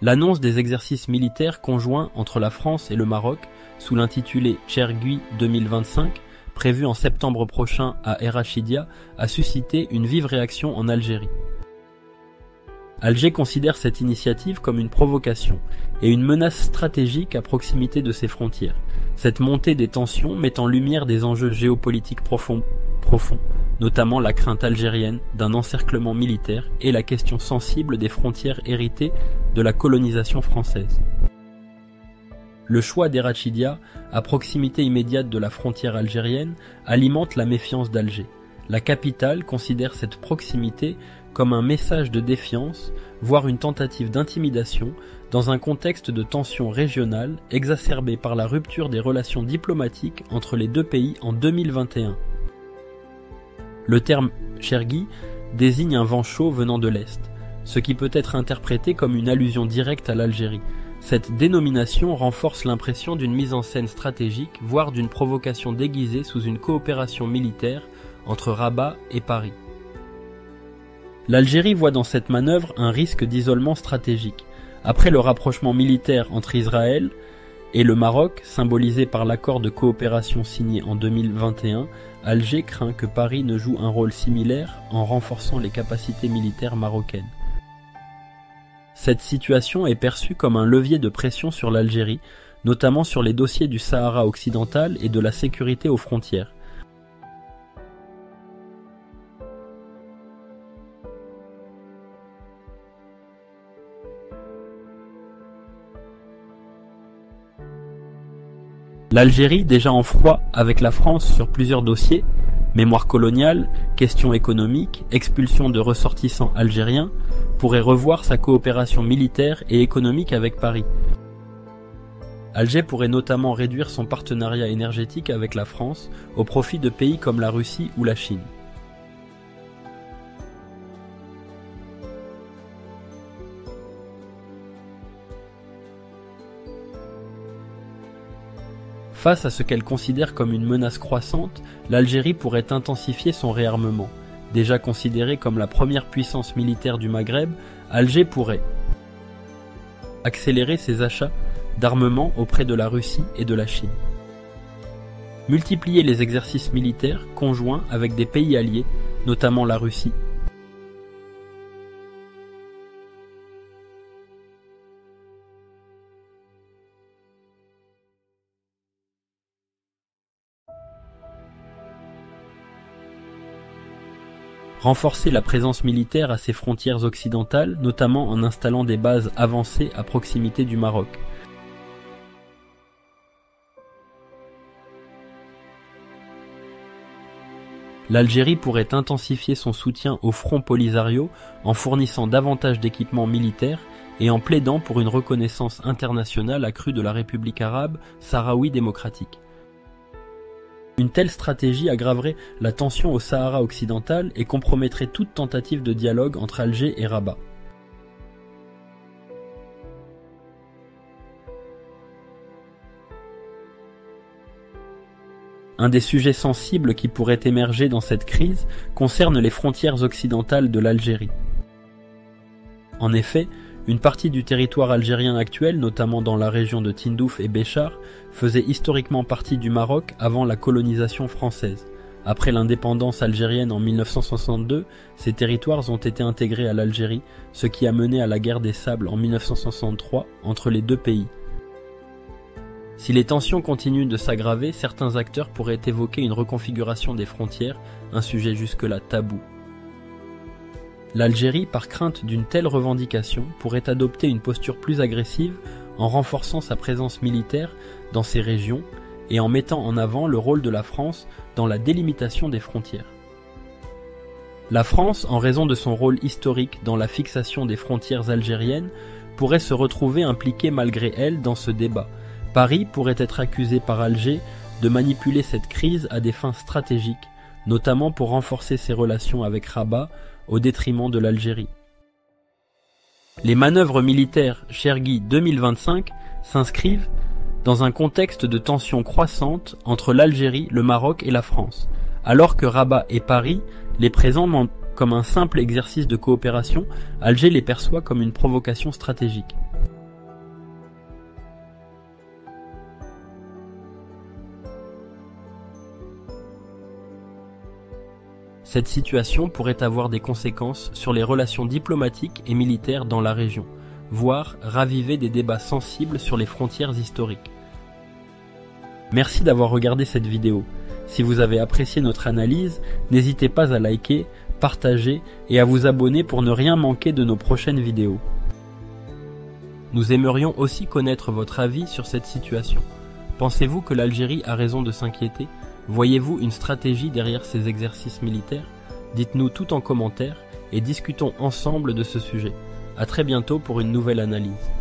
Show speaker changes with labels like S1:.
S1: L'annonce des exercices militaires conjoints entre la France et le Maroc, sous l'intitulé Chergui 2025, prévu en septembre prochain à Er Rachidia, a suscité une vive réaction en Algérie. Alger considère cette initiative comme une provocation et une menace stratégique à proximité de ses frontières. Cette montée des tensions met en lumière des enjeux géopolitiques profonds, notamment la crainte algérienne d'un encerclement militaire et la question sensible des frontières héritées de la colonisation française. Le choix d'Er Rachidia, à proximité immédiate de la frontière algérienne, alimente la méfiance d'Alger. La capitale considère cette proximité comme un message de défiance, voire une tentative d'intimidation, dans un contexte de tension régionale exacerbée par la rupture des relations diplomatiques entre les deux pays en 2021. Le terme Chergui désigne un vent chaud venant de l'Est, ce qui peut être interprété comme une allusion directe à l'Algérie. Cette dénomination renforce l'impression d'une mise en scène stratégique, voire d'une provocation déguisée sous une coopération militaire entre Rabat et Paris. L'Algérie voit dans cette manœuvre un risque d'isolement stratégique. Après le rapprochement militaire entre Israël et le Maroc, symbolisé par l'accord de coopération signé en 2021, Alger craint que Paris ne joue un rôle similaire en renforçant les capacités militaires marocaines. Cette situation est perçue comme un levier de pression sur l'Algérie, notamment sur les dossiers du Sahara occidental et de la sécurité aux frontières. L'Algérie, déjà en froid avec la France sur plusieurs dossiers, mémoire coloniale, questions économiques, expulsion de ressortissants algériens, pourrait revoir sa coopération militaire et économique avec Paris. Alger pourrait notamment réduire son partenariat énergétique avec la France au profit de pays comme la Russie ou la Chine. Face à ce qu'elle considère comme une menace croissante, l'Algérie pourrait intensifier son réarmement. Déjà considérée comme la première puissance militaire du Maghreb, Alger pourrait accélérer ses achats d'armement auprès de la Russie et de la Chine. Multiplier les exercices militaires conjoints avec des pays alliés, notamment la Russie. Renforcer la présence militaire à ses frontières occidentales, notamment en installant des bases avancées à proximité du Maroc. L'Algérie pourrait intensifier son soutien au Front Polisario en fournissant davantage d'équipements militaires et en plaidant pour une reconnaissance internationale accrue de la République arabe sahraoui démocratique. Une telle stratégie aggraverait la tension au Sahara occidental et compromettrait toute tentative de dialogue entre Alger et Rabat. Un des sujets sensibles qui pourrait émerger dans cette crise concerne les frontières occidentales de l'Algérie. En effet, une partie du territoire algérien actuel, notamment dans la région de Tindouf et Béchar, faisait historiquement partie du Maroc avant la colonisation française. Après l'indépendance algérienne en 1962, ces territoires ont été intégrés à l'Algérie, ce qui a mené à la guerre des Sables en 1963 entre les deux pays. Si les tensions continuent de s'aggraver, certains acteurs pourraient évoquer une reconfiguration des frontières, un sujet jusque-là tabou. L'Algérie, par crainte d'une telle revendication, pourrait adopter une posture plus agressive en renforçant sa présence militaire dans ces régions et en mettant en avant le rôle de la France dans la délimitation des frontières. La France, en raison de son rôle historique dans la fixation des frontières algériennes, pourrait se retrouver impliquée malgré elle dans ce débat. Paris pourrait être accusé par Alger de manipuler cette crise à des fins stratégiques, notamment pour renforcer ses relations avec Rabat au détriment de l'Algérie. Les manœuvres militaires Chergui 2025 s'inscrivent dans un contexte de tensions croissantes entre l'Algérie, le Maroc et la France, alors que Rabat et Paris les présentent comme un simple exercice de coopération, Alger les perçoit comme une provocation stratégique. Cette situation pourrait avoir des conséquences sur les relations diplomatiques et militaires dans la région, voire raviver des débats sensibles sur les frontières historiques. Merci d'avoir regardé cette vidéo. Si vous avez apprécié notre analyse, n'hésitez pas à liker, partager et à vous abonner pour ne rien manquer de nos prochaines vidéos. Nous aimerions aussi connaître votre avis sur cette situation. Pensez-vous que l'Algérie a raison de s'inquiéter? Voyez-vous une stratégie derrière ces exercices militaires? Dites-nous tout en commentaire et discutons ensemble de ce sujet. À très bientôt pour une nouvelle analyse.